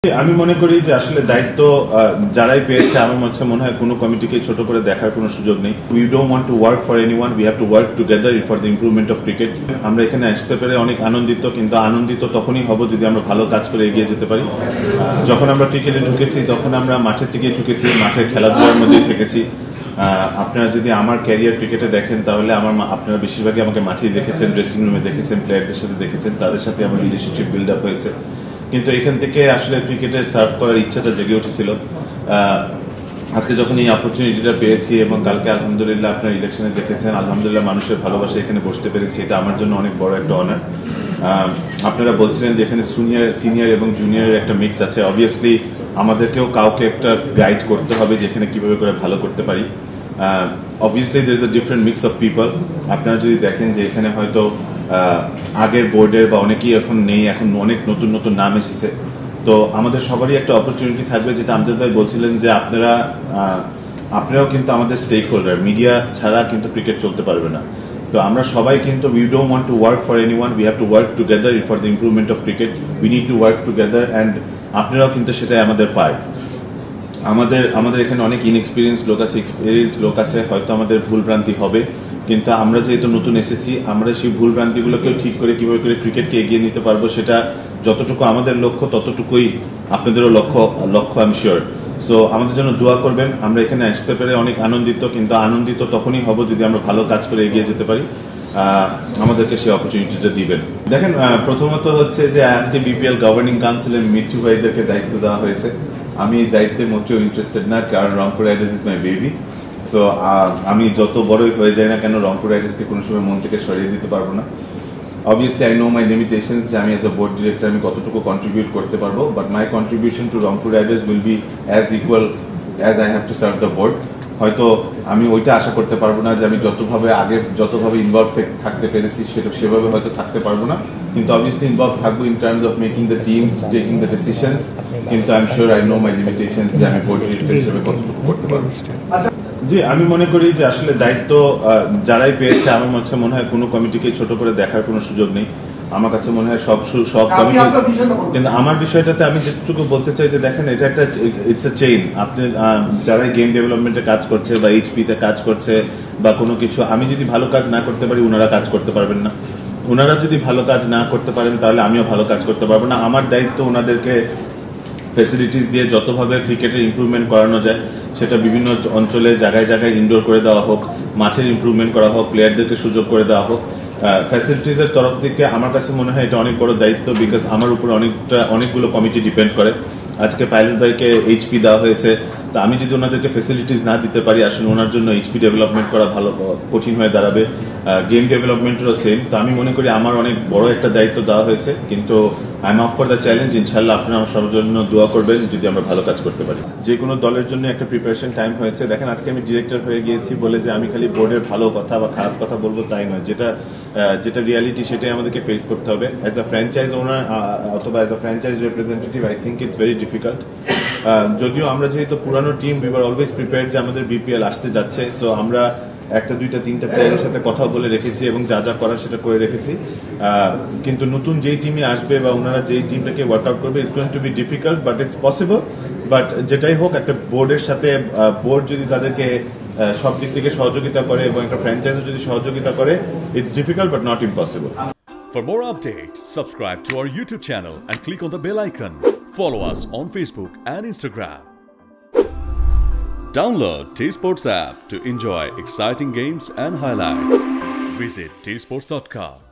আমি মনে করি যে আসলে দায়িত্ব যারাই পেয়েছে আমার মনে হয় কোনো কমিটিকে ছোট করে দেখার কোনো সুযোগ নেই। We don't want to work for anyone, we have to work together for the improvement of cricket. আমরা এখানে আসতে পেরে অনেক আনন্দিত, কিন্তু আনন্দিত তখনই হব যদি আমরা ভালো কাজ করে এগিয়ে যেতে পারি। যখন আমরা ক্রিকেটে ঢুকেছি তখন আমরা মাঠের দিকে ঢুকেছি, মাঠের খেলাধুলার মধ্যেই থেকেছি। আপনারা যদি আমার ক্যারিয়ার ক্রিকেটে দেখেন তাহলে আপনারা বেশিরভাগই আমাকে মাঠেই দেখেছেন, ড্রেসিং রুমে দেখেছেন, প্লেয়ারদের সাথে দেখেছেন, তাদের সাথে আমার রিলেশনশিপ বিল্ড আপ হয়েছে। কিন্তু এখান থেকে আসলে ক্রিকেটের সার্ভ করার ইচ্ছাটা জেগে উঠেছিল। আজকে যখন এই অপরচুনিটিটা পেয়েছি এবং কালকে আলহামদুলিল্লাহ আপনার ইলেকশনে দেখেছেন, আলহামদুলিল্লাহ মানুষের ভালোবাসা এখানে বসতে পেরেছি, এটা আমার জন্য অনেক বড় একটা অনার। আপনারা বলছিলেন যে এখানে সিনিয়র এবং জুনিয়রের একটা মিক্স আছে। অবভিয়াসলি আমাদেরকেও কাউকে একটা গাইড করতে হবে যেখানে কিভাবে করে ভালো করতে পারি। Obviously there is a different mix of people. আপনারা যদি দেখেন যে এখানে হয়তো আগের বোর্ডের বা অনেকেই এখন নেই, এখন অনেক নতুন নতুন নাম এসেছে। তো আমাদের সবারই একটা অপরচুনিটি থাকবে, যেটা আমজাদ ভাই বলছিলেন যে আপনারাও কিন্তু আমাদের স্টেক হোল্ডার, মিডিয়া ছাড়া কিন্তু ক্রিকেট চলতে পারবে না। তো আমরা সবাই কিন্তু we don't want to work for anyone, we have to work together for the improvement of cricket. We need to work together and আপনারাও কিন্তু সেটাই আমাদের পার্ট। আমাদের এখানে অনেক ইনএক্সপিরিয়েন্স লোক আছে, এক্সপিরিয়েন্স লোক আছে, হয়তো আমাদের ভুলভ্রান্তি হবে, কিন্তু আমরা যেহেতু নতুন এসেছি আমরা সেই ভুলভ্রান্তিগুলোকেও ঠিক করে কিভাবে করে ক্রিকেটকে এগিয়ে নিতে পারবো, সেটা যতটুকু আমাদের লক্ষ্য ততটুকুই আপনাদেরও লক্ষ্য আমি শিওর। সো আমাদের জন্য দোয়া করবেন। আমরা এখানে আসতে পেরে অনেক আনন্দিত, কিন্তু আনন্দিত তখনই হব যদি আমরা ভালো কাজ করে এগিয়ে যেতে পারি। আমাদেরকে সেই অপরচুনিটিটা দিবেন। দেখেন, প্রথমত হচ্ছে যে আজকে বিপিএল গভর্নিং কাউন্সিলের মিঠু ভাইদেরকে দায়িত্ব দেওয়া হয়েছে। আমি এই দায়িত্বে মোটেও ইন্টারেস্টেড না, কারণ Rangpur Riders is my baby. So আমি যত বড়ই হয়ে যাই না কেন রংপুর রাইডার্সকে কোনো সময় মন থেকে সরিয়ে দিতে পারবো না। Obviously, I know my limitations, যে আমি as a board director আমি কতটুকু contribute করতে পারবো, but my contribution to Rangpur Riders will be as equal as I have to serve the board. হয়তো আমি ওইটা আশা করতে পারবো না যে আমি যতভাবে ইনভলভ থাকতে পেরেছি সেভাবে হয়তো থাকতে পারবো না, কিন্তু obviously ইনভলভ থাকবো in terms of making the teams, taking the decisions, কিন্তু I'm sure I know my limitations যে আমি board director হিসেবে কতটুকু করতে পারবো। জি, আমি মনে করি যে আসলে দায়িত্ব যারাই পেয়েছে আমার মনে হয় কোনো কমিটিকে ছোট করে দেখার কোনো সুযোগ নেই। আমার কাছে মনে হয় সব কমিটি, কিন্তু আমার বিষয়টাতে আমি যেটুকু বলতে চাই যে দেখেন, এটা একটা ইটস এ চেইন। আপনি যারাই গেম ডেভেলপমেন্টে কাজ করছে বা এইচপিতে কাজ করছে বা কোনো কিছু, আমি যদি ভালো কাজ না করতে পারি ওনারা কাজ করতে পারবেন না, ওনারা যদি ভালো কাজ না করতে পারেন তাহলে আমিও ভালো কাজ করতে পারবো না। আমার দায়িত্ব ওনাদেরকে ফ্যাসিলিটিস দিয়ে যতভাবে ক্রিকেটের ইমপ্রুভমেন্ট করানো যায় সেটা বিভিন্ন অঞ্চলে জায়গায় জায়গায় ইনডোর করে দেওয়া হোক, মাঠের ইমপ্রুভমেন্ট করা হোক, প্লেয়ারদেরকে সুযোগ করে দেওয়া হোক। ফ্যাসিলিটিসের তরফ থেকে আমার কাছে মনে হয় এটা অনেক বড় দায়িত্ব, বিকজ আমার উপর অনেকগুলো কমিটি ডিপেন্ড করে। আজকে পাইলট ভাইকে এইচপি দেওয়া হয়েছে, তা আমি যদি ওনাদেরকে ফ্যাসিলিটিস না দিতে পারি আসলে ওনার জন্য এইচপি ডেভেলপমেন্ট করা ভালো কঠিন হয়ে দাঁড়াবে। গেম ডেভেলপমেন্টেরও সেম। তো আমি মনে করি আমার অনেক বড় একটা দায়িত্ব দেওয়া হয়েছে, কিন্তু I am up for the challenge. ইনশাল্লাহ আপনারা আমার সবার জন্য দোয়া করবেন যদি আমরা ভালো কাজ করতে পারি। যে কোনো দলের জন্য একটা প্রিপারেশন টাইম হয়েছে। দেখেন, আজকে আমি ডিরেক্টর হয়ে গিয়েছি বলে যে আমি খালি বোর্ডের ভালো কথা বা খারাপ কথা বলবো তাই নয়, যেটা রিয়ালিটি সেটাই আমাদেরকে ফেস করতে হবে। অ্যাজ আ ফ্র্যাঞ্চাইজ ওনার অথবা as a franchise representative I think it's very difficult. যদিও আমরা যেহেতু পুরানো team, we are always prepared যে আমাদের বিপিএল আসতে যাচ্ছে, সো আমরা একটা দুইটা তিনটা প্লেয়ারের সাথে কথা বলে রেখেছি এবং যা যা করার সেটা করে রেখেছি। কিন্তু নতুন যেই টিমে আসবে বা ওনারা যেই টিমটাকে ওয়ার্কআউট করবে, it's going to be difficult, but it's possible. But যেটাই হোক, একটা বোর্ডের সাথে বোর্ড যদি তাদেরকে সব দিক থেকে সহযোগিতা করে এবং একটা ফ্র্যাঞ্চাইজও যদি সহযোগিতা করে, it's difficult but not impossible. For more updates, subscribe to our YouTube channel and click on the bell icon. Follow us on Facebook and Instagram. Download T-Sports app to enjoy exciting games and highlights. Visit tsports.com.